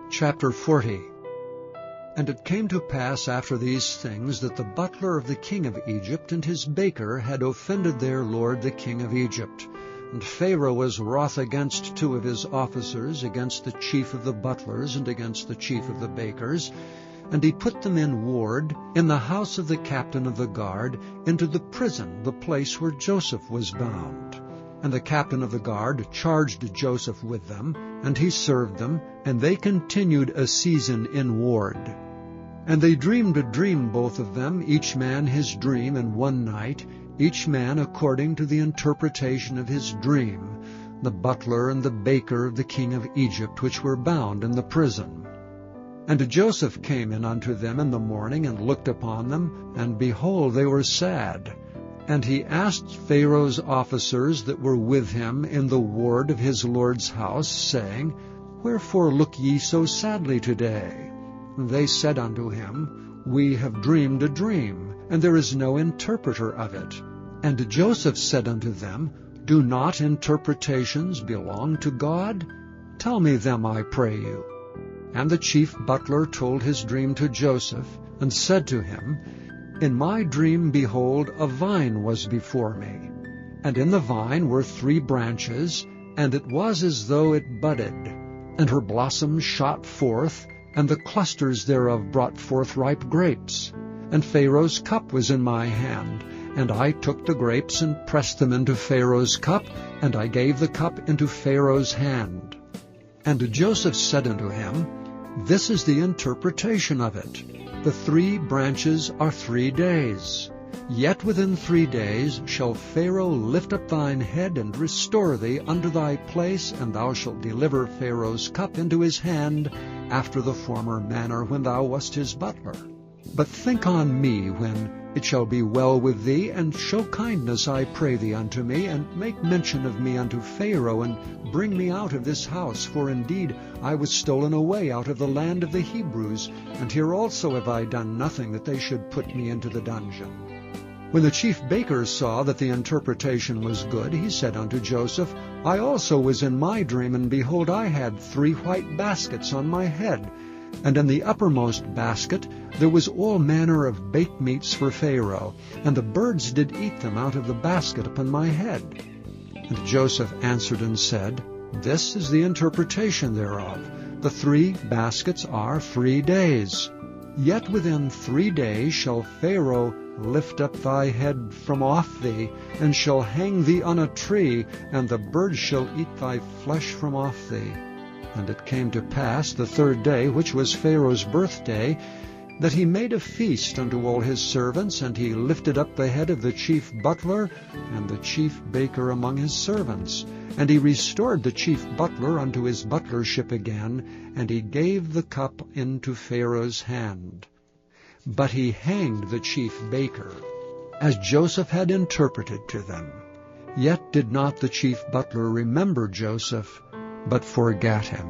Chapter 40. And it came to pass after these things that the butler of the king of Egypt and his baker had offended their lord the king of Egypt. And Pharaoh was wroth against two of his officers, against the chief of the butlers and against the chief of the bakers. And he put them in ward in the house of the captain of the guard, into the prison, the place where Joseph was bound. And the captain of the guard charged Joseph with them, and he served them, and they continued a season in ward. And they dreamed a dream, both of them, each man his dream in one night, each man according to the interpretation of his dream, the butler and the baker of the king of Egypt, which were bound in the prison. And Joseph came in unto them in the morning, and looked upon them, and behold, they were sad. And he asked Pharaoh's officers that were with him in the ward of his lord's house, saying, Wherefore look ye so sadly today? And they said unto him, We have dreamed a dream, and there is no interpreter of it. And Joseph said unto them, Do not interpretations belong to God? Tell me them, I pray you. And the chief butler told his dream to Joseph, and said to him, In my dream, behold, a vine was before me. And in the vine were 3 branches, and it was as though it budded. And her blossoms shot forth, and the clusters thereof brought forth ripe grapes. And Pharaoh's cup was in my hand, and I took the grapes and pressed them into Pharaoh's cup, and I gave the cup into Pharaoh's hand. And Joseph said unto him, This is the interpretation of it. The 3 branches are 3 days. Yet within 3 days shall Pharaoh lift up thine head, and restore thee unto thy place, and thou shalt deliver Pharaoh's cup into his hand, after the former manner when thou wast his butler. But think on me when it shall be well with thee, and show kindness, I pray thee, unto me, and make mention of me unto Pharaoh, and bring me out of this house. For indeed I was stolen away out of the land of the Hebrews, and here also have I done nothing that they should put me into the dungeon. When the chief baker saw that the interpretation was good, he said unto Joseph, I also was in my dream, and behold, I had 3 white baskets on my head, and in the uppermost basket there was all manner of baked meats for Pharaoh, and the birds did eat them out of the basket upon my head. And Joseph answered and said, This is the interpretation thereof. The 3 baskets are 3 days. Yet within 3 days shall Pharaoh lift up thy head from off thee, and shall hang thee on a tree, and the birds shall eat thy flesh from off thee. And it came to pass the 3rd day, which was Pharaoh's birthday, that he made a feast unto all his servants, and he lifted up the head of the chief butler and the chief baker among his servants. And he restored the chief butler unto his butlership again, and he gave the cup into Pharaoh's hand. But he hanged the chief baker, as Joseph had interpreted to them. Yet did not the chief butler remember Joseph, but forgat him.